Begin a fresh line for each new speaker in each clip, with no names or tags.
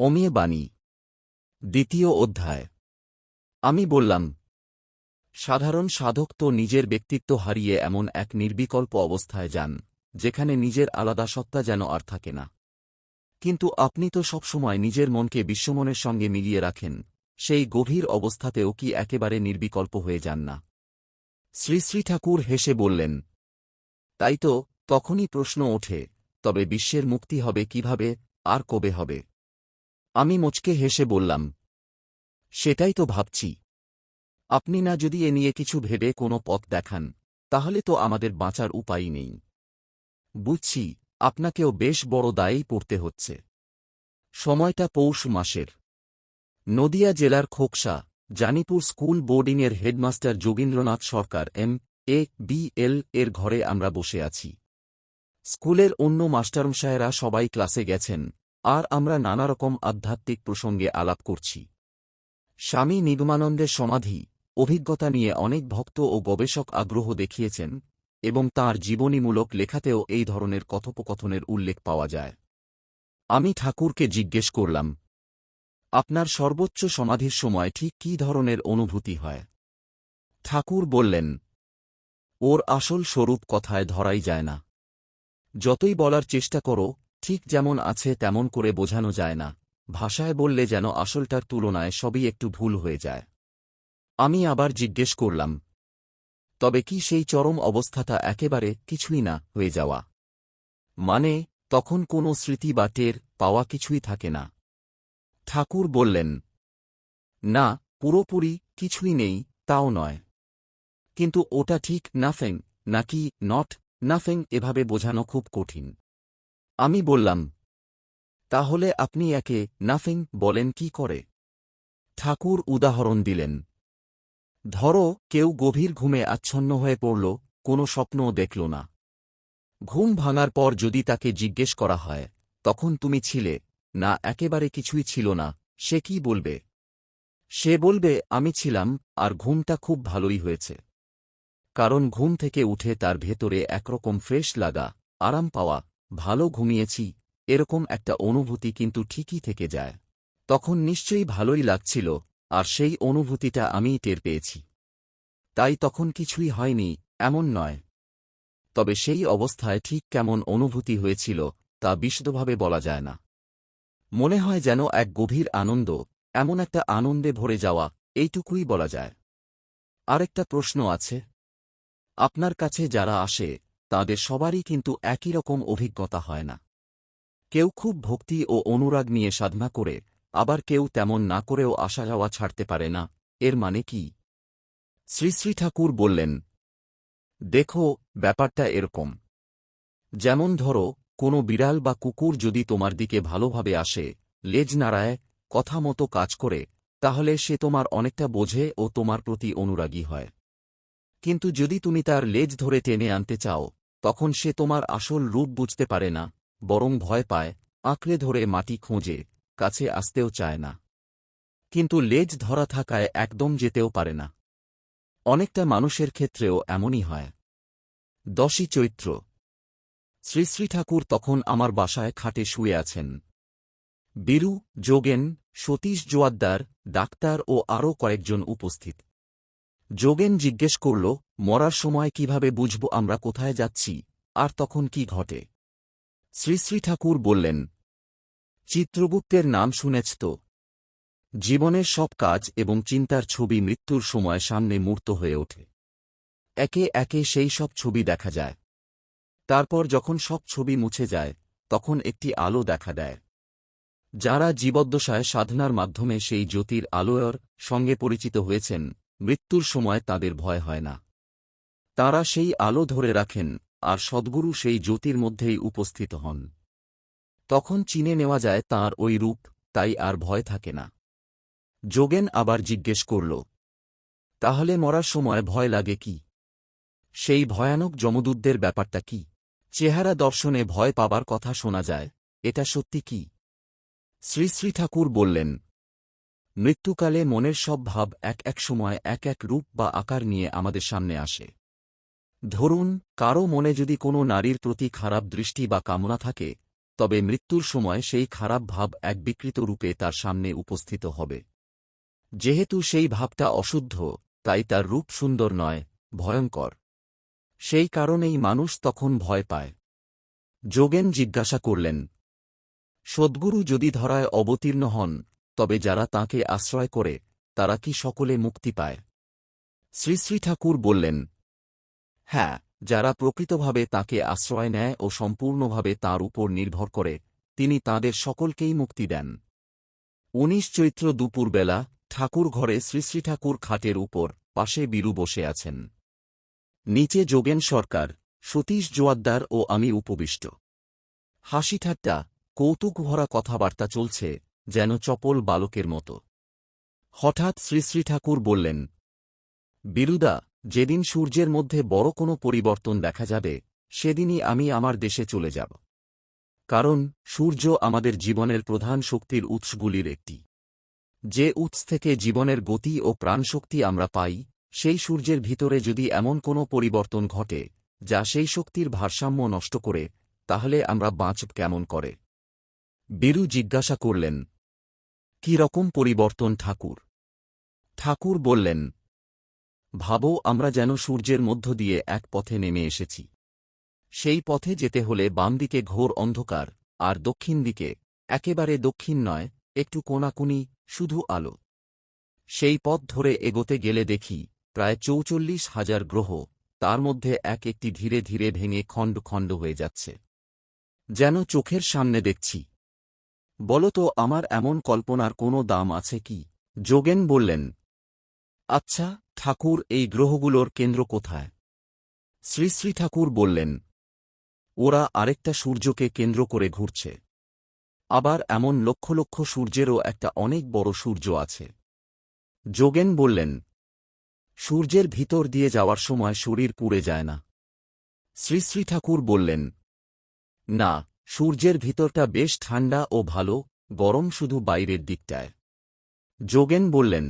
অমিয় বাণী, দ্বিতীয় অধ্যায়। আমি বললাম, সাধারণ সাধক তো নিজের ব্যক্তিত্ব হারিয়ে এমন এক নির্বিকল্প অবস্থায় যান, যেখানে নিজের আলাদা সত্তা যেন আর থাকে না। কিন্তু আপনি তো সবসময় নিজের মনকে বিশ্বমনের সঙ্গে মিলিয়ে রাখেন, সেই গভীর অবস্থাতেও কি একেবারে নির্বিকল্প হয়ে যান না? শ্রী শ্রী ঠাকুর হেসে বললেন, তাই তো। তখনই প্রশ্ন ওঠে, তবে বিশ্বের মুক্তি হবে কিভাবে, আর কবে হবে? আমি মুচকে হেসে বললাম, সেটাই তো ভাবছি। আপনি না যদি এ নিয়ে কিছু ভেবে কোনো পথ দেখান, তাহলে তো আমাদের বাঁচার উপায়ই নেই। বুঝছি, আপনাকেও বেশ বড় দায়েই পড়তে হচ্ছে। সময়টা পৌষ মাসের। নদিয়া জেলার খোকসা জানিপুর স্কুল বোর্ডিংয়ের হেডমাস্টার যোগীন্দ্রনাথ সরকার MA, BL এর ঘরে আমরা বসে আছি। স্কুলের অন্য মাস্টারমশায়েরা সবাই ক্লাসে গেছেন, আর আমরা নানারকম আধ্যাত্মিক প্রসঙ্গে আলাপ করছি। স্বামী নিগমানন্দের সমাধি অভিজ্ঞতা নিয়ে অনেক ভক্ত ও গবেষক আগ্রহ দেখিয়েছেন, এবং তাঁর জীবনীমূলক লেখাতেও এই ধরনের কথোপকথনের উল্লেখ পাওয়া যায়। আমি ঠাকুরকে জিজ্ঞেস করলাম, আপনার সর্বোচ্চ সমাধির সময় ঠিক কী ধরনের অনুভূতি হয়? ঠাকুর বললেন, ওর আসল স্বরূপ কথায় ধরাই যায় না। যতই বলার চেষ্টা করো, ঠিক যেমন আছে তেমন করে বোঝানো যায় না। ভাষায় বললে যেন আসলটার তুলনায় সবই একটু ভুল হয়ে যায়। আমি আবার জিজ্ঞেস করলাম, তবে কি সেই চরম অবস্থাটা একেবারে কিছুই না হয়ে যাওয়া? মানে, তখন কোনো স্মৃতি বা টের পাওয়া কিছুই থাকে না? ঠাকুর বললেন, না, পুরোপুরি কিছুই নেই তাও নয়। কিন্তু ওটা ঠিক নাথিং নাকি নট নাথিং এভাবে বোঝানো খুব কঠিন। আমি বললাম, তাহলে আপনি একে নাথিং বলেন কি করে? ঠাকুর উদাহরণ দিলেন। ধরো, কেউ গভীর ঘুমে আচ্ছন্ন হয়ে পড়ল, কোনো স্বপ্নও দেখল না। ঘুম ভাঙার পর যদি তাকে জিজ্ঞেস করা হয়, তখন তুমি ছিলে, না একেবারে কিছুই ছিল না, সে কি বলবে? সে বলবে, আমি ছিলাম, আর ঘুমটা খুব ভালোই হয়েছে। কারণ ঘুম থেকে উঠে তার ভেতরে একরকম ফ্রেশ লাগা, আরাম পাওয়া, ভালো ঘুমিয়েছি, এরকম একটা অনুভূতি কিন্তু ঠিকই থেকে যায়। তখন নিশ্চয়ই ভালোই লাগছিল, আর সেই অনুভূতিটা আমিই টের পেয়েছি। তাই তখন কিছুই হয়নি এমন নয়। তবে সেই অবস্থায় ঠিক কেমন অনুভূতি হয়েছিল, তা বিশদভাবে বলা যায় না। মনে হয় যেন এক গভীর আনন্দ, এমন একটা আনন্দে ভরে যাওয়া, এইটুকুই বলা যায়। আরেকটা প্রশ্ন আছে। আপনার কাছে যারা আসে, তাদের সবারই কিন্তু একই রকম অভিজ্ঞতা হয় না। কেউ খুব ভক্তি ও অনুরাগ নিয়ে সাধনা করে, আবার কেউ তেমন না করেও আসা যাওয়া ছাড়তে পারে না। এর মানে কি? শ্রী শ্রী ঠাকুর বললেন, দেখো, ব্যাপারটা এরকম। যেমন ধরো, কোনো বিড়াল বা কুকুর যদি তোমার দিকে ভালোভাবে আসে, লেজ নাড়ায়, কথা মতো কাজ করে, তাহলে সে তোমার অনেকটা বোঝে ও তোমার প্রতি অনুরাগী হয়। কিন্তু যদি তুমি তার লেজ ধরে টেনে আনতে চাও, তখন সে তোমার আসল রূপ বুঝতে পারে না, বরং ভয় পায়, আঁকড়ে ধরে মাটি খোঁজে, কাছে আসতেও চায় না। কিন্তু লেজ ধরা থাকায় একদম যেতেও পারে না। অনেকটা মানুষের ক্ষেত্রেও এমনই হয়। 10ই চৈত্র। শ্রী শ্রী ঠাকুর তখন আমার বাসায় খাটে শুয়ে আছেন। বীরু, যোগেন, সতীশ জোয়াদ্দার, ডাক্তার ও আরও কয়েকজন উপস্থিত। যোগেন জিজ্ঞেস করল, মরার সময় কিভাবে বুঝব আমরা কোথায় যাচ্ছি, আর তখন কি ঘটে? শ্রী শ্রী ঠাকুর বললেন, চিত্রগুপ্তের নাম শুনেছ তো? জীবনের সব কাজ এবং চিন্তার ছবি মৃত্যুর সময় সামনে মূর্ত হয়ে ওঠে। একে একে সেই সব ছবি দেখা যায়। তারপর যখন সব ছবি মুছে যায়, তখন একটি আলো দেখা দেয়। যারা জীবদ্দশায় সাধনার মাধ্যমে সেই জ্যোতির আলোর সঙ্গে পরিচিত হয়েছেন, মৃত্যুর সময় তাদের ভয় হয় না। তাঁরা সেই আলো ধরে রাখেন, আর সদ্গুরু সেই জ্যোতির মধ্যেই উপস্থিত হন। তখন চিনে নেওয়া যায় তাঁর ওই রূপ, তাই আর ভয় থাকে না। যোগেন আবার জিজ্ঞেস করল, তাহলে মরার সময় ভয় লাগে কি? সেই ভয়ানক যমদূতদের ব্যাপারটা কি? চেহারা দর্শনে ভয় পাবার কথা শোনা যায়, এটা সত্যি কি? শ্রী শ্রী ঠাকুর বললেন, মৃত্যুকালে মনের সব ভাব এক এক সময় এক এক রূপ বা আকার নিয়ে আমাদের সামনে আসে। ধরুন, কারও মনে যদি কোনো নারীর প্রতি খারাপ দৃষ্টি বা কামনা থাকে, তবে মৃত্যুর সময় সেই খারাপ ভাব এক বিকৃত রূপে তার সামনে উপস্থিত হবে। যেহেতু সেই ভাবটা অশুদ্ধ, তাই তার রূপ সুন্দর নয়, ভয়ঙ্কর। সেই কারণেই মানুষ তখন ভয় পায়। যোগেন জিজ্ঞাসা করলেন, সদ্গুরু যদি ধরায় অবতীর্ণ হন, তবে যারা তাঁকে আশ্রয় করে তারা কি সকলে মুক্তি পায়? শ্রী শ্রী ঠাকুর বললেন, হ্যাঁ, যারা প্রকৃতভাবে তাঁকে আশ্রয় নেয় ও সম্পূর্ণভাবে তাঁর উপর নির্ভর করে, তিনি তাঁদের সকলকেই মুক্তি দেন। ১৯ চৈত্র দুপুরবেলা ঠাকুর ঘরে শ্রী শ্রী ঠাকুর খাটের উপর, পাশে বীরু বসে আছেন। নিচে যোগেন সরকার, সতীশ জোয়াদ্দার ও আমি উপবিষ্ট। হাসিঠাট্টা, কৌতুকভরা কথাবার্তা চলছে, যেন চপল বালকের মতো। হঠাৎ শ্রী শ্রী ঠাকুর বললেন, বীরুদা, যেদিন সূর্যের মধ্যে বড় কোনো পরিবর্তন দেখা যাবে, সেদিনই আমি আমার দেশে চলে যাব। কারণ সূর্য আমাদের জীবনের প্রধান শক্তির উৎসগুলির একটি। যে উৎস থেকে জীবনের গতি ও প্রাণশক্তি আমরা পাই, সেই সূর্যের ভিতরে যদি এমন কোনো পরিবর্তন ঘটে যা সেই শক্তির ভারসাম্য নষ্ট করে, তাহলে আমরা বাঁচব কেমন করে? বীরু জিজ্ঞাসা করলেন, কি রকম পরিবর্তন ঠাকুর? ঠাকুর বললেন, ভাবো আমরা যেন সূর্যের মধ্য দিয়ে এক পথে নেমে এসেছি। সেই পথে যেতে হলে বাম দিকে ঘোর অন্ধকার, আর দক্ষিণ দিকে, একেবারে দক্ষিণ নয়, একটু কোনাকুনি, শুধু আলো। সেই পথ ধরে এগোতে গেলে দেখি প্রায় ৪৪,০০০ গ্রহ, তার মধ্যে এক একটি ধীরে ধীরে ভেঙে খণ্ড খণ্ড হয়ে যাচ্ছে, যেন চোখের সামনে দেখছি। বলতো আমার এমন কল্পনার কোনো দাম আছে কি? যোগেন বললেন, আচ্ছা ঠাকুর, এই গ্রহগুলোর কেন্দ্র কোথায়? শ্রী শ্রী ঠাকুর বললেন, ওরা আরেকটা সূর্যকে কেন্দ্র করে ঘুরছে। আবার এমন লক্ষ লক্ষ সূর্যেরও একটা অনেক বড় সূর্য আছে। যোগেন বললেন, সূর্যের ভিতর দিয়ে যাওয়ার সময় শরীর পুড়ে যায় না? শ্রী শ্রী ঠাকুর বললেন, না, সূর্যের ভিতরটা বেশ ঠান্ডা ও ভালো, গরম শুধু বাইরের দিকটায়। যোগেন বললেন,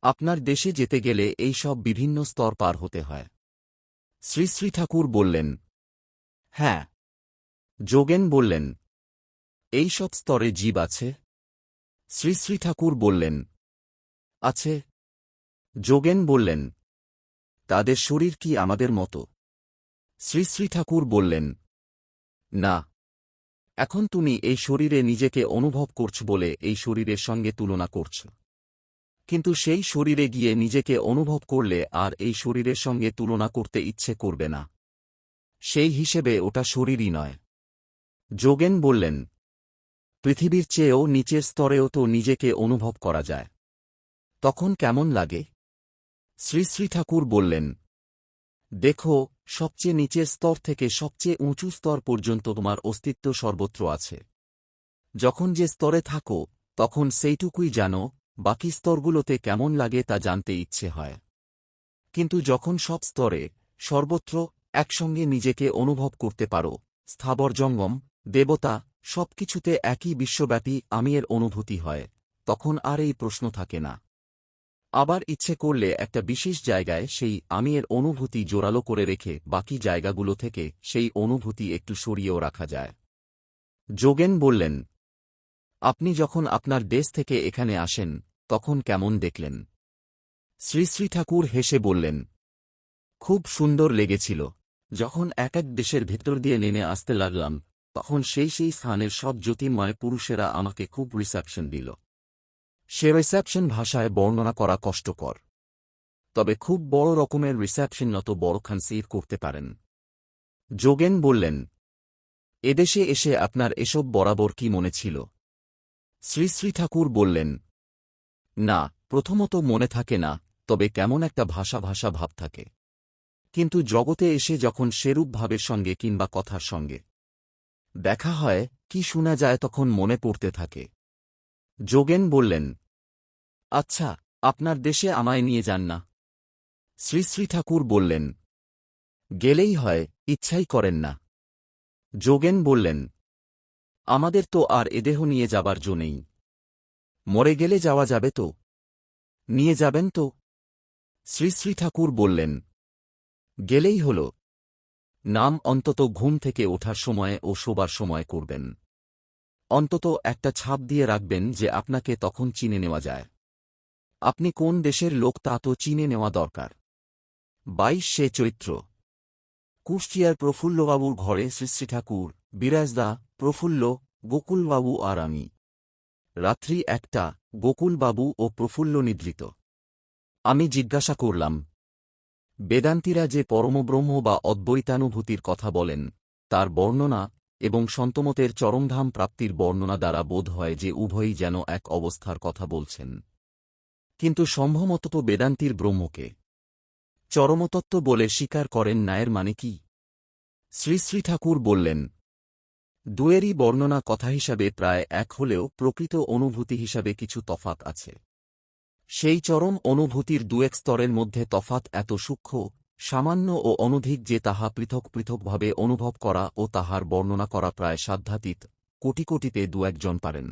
আপনার দেশে যেতে গেলে এই সব বিভিন্ন স্তর পার হতে হয়? শ্রী শ্রী ঠাকুর বললেন, হ্যাঁ। যোগেন বললেন, এই সব স্তরে জীব আছে? শ্রী শ্রী ঠাকুর বললেন, আছে। যোগেন বললেন, তাদের শরীর কি আমাদের মতো? শ্রী শ্রী ঠাকুর বললেন, না। এখন তুমি এই শরীরে নিজেকে অনুভব করছ বলে এই শরীরের সঙ্গে তুলনা করছ। কিন্তু সেই শরীরে গিয়ে নিজেকে অনুভব করলে আর এই শরীরের সঙ্গে তুলনা করতে ইচ্ছে করবে না। সেই হিসেবে ওটা শরীরই নয়। যোগেন বললেন, পৃথিবীর চেয়েও নিচের স্তরেও তো নিজেকে অনুভব করা যায়। তখন কেমন লাগে? শ্রী শ্রী ঠাকুর বললেন, দেখো, সবচেয়ে নিচের স্তর থেকে সবচেয়ে উঁচু স্তর পর্যন্ত তোমার অস্তিত্ব সর্বত্র আছে। যখন যে স্তরে থাকো, তখন সেইটুকুই জানো, বাকি স্তরগুলোতে কেমন লাগে তা জানতে ইচ্ছে হয়। কিন্তু যখন সব স্তরে, সর্বত্র, একসঙ্গে নিজেকে অনুভব করতে পারো, স্থাবর জঙ্গম, দেবতা, সবকিছুতে একই বিশ্বব্যাপী আমির অনুভূতি হয়, তখন আর এই প্রশ্ন থাকে না। আবার ইচ্ছে করলে একটা বিশেষ জায়গায় সেই আমির অনুভূতি জোরালো করে রেখে বাকি জায়গাগুলো থেকে সেই অনুভূতি একটু সরিয়েও রাখা যায়। যোগেন বললেন, আপনি যখন আপনার দেশ থেকে এখানে আসেন, তখন কেমন দেখলেন? শ্রী শ্রী ঠাকুর হেসে বললেন, খুব সুন্দর লেগেছিল। যখন এক এক দেশের ভেতর দিয়ে নেমে আসতে লাগলাম, তখন সেই স্থানের সব জ্যোতির্ময় পুরুষেরা আমাকে খুব রিসেপশন দিল। সে রিসেপশন ভাষায় বর্ণনা করা কষ্টকর। তবে খুব বড় রকমের রিসেপশন নত বড়খান সেভ করতে পারেন। যোগেন বললেন, এদেশে এসে আপনার এসব বরাবর কি মনে ছিল? শ্রী শ্রী ঠাকুর বললেন, না, প্রথমত মনে থাকে না, তবে কেমন একটা ভাষা ভাষা ভাব থাকে। কিন্তু জগতে এসে যখন সেরূপ ভাবের সঙ্গে কিংবা কথার সঙ্গে দেখা হয়, কি শোনা যায়, তখন মনে পড়তে থাকে। যোগেন বললেন, আচ্ছা, আপনার দেশে আমায় নিয়ে যান না? শ্রী শ্রী ঠাকুর বললেন, গেলেই হয়, ইচ্ছাই করেন না। যোগেন বললেন, আমাদের তো আর এদেহ নিয়ে যাবার জো নেই। মরে গেলে যাওয়া যাবে তো? নিয়ে যাবেন তো? শ্রী শ্রী ঠাকুর বললেন, গেলেই হল। নাম অন্তত ঘুম থেকে ওঠার সময় ও শোবার সময় করবেন। অন্তত একটা ছাপ দিয়ে রাখবেন যে আপনাকে তখন চিনে নেওয়া যায়। আপনি কোন দেশের লোক তা তো চিনে নেওয়া দরকার। 22 চৈত্র। কুষ্টিয়ার প্রফুল্লবাবুর ঘরে শ্রী ঠাকুর, বিরাজদা, প্রফুল্ল, গোকুলবাবু আর আমি। রাত্রি 1টা, গোকুলবাবু ও প্রফুল্ল নিদ্রিত। আমি জিজ্ঞাসা করলাম, বেদান্তীরা যে পরমব্রহ্ম বা অদ্বৈতানুভূতির কথা বলেন তার বর্ণনা এবং সন্তমতের চরমধাম প্রাপ্তির বর্ণনা দ্বারা বোধ হয় যে উভয়ই যেন এক অবস্থার কথা বলছেন। কিন্তু সম্ভবত বেদান্তীর ব্রহ্মকে চরমতত্ত্ব বলে স্বীকার করেন না, এর মানে কি? শ্রী ঠাকুর বললেন, দুয়েরই বর্ণনা কথা হিসাবে প্রায় এক হলেও প্রকৃত অনুভূতি হিসাবে কিছু তফাত আছে। সেই চরম অনুভূতির দুয়েক স্তরের মধ্যে তফাত এত সূক্ষ্ম, সামান্য ও অনধিক যে তাহা পৃথক পৃথকভাবে অনুভব করা ও তাহার বর্ণনা করা প্রায় সাধ্যাতীত, কোটি কোটিতে দু একজন পারেন।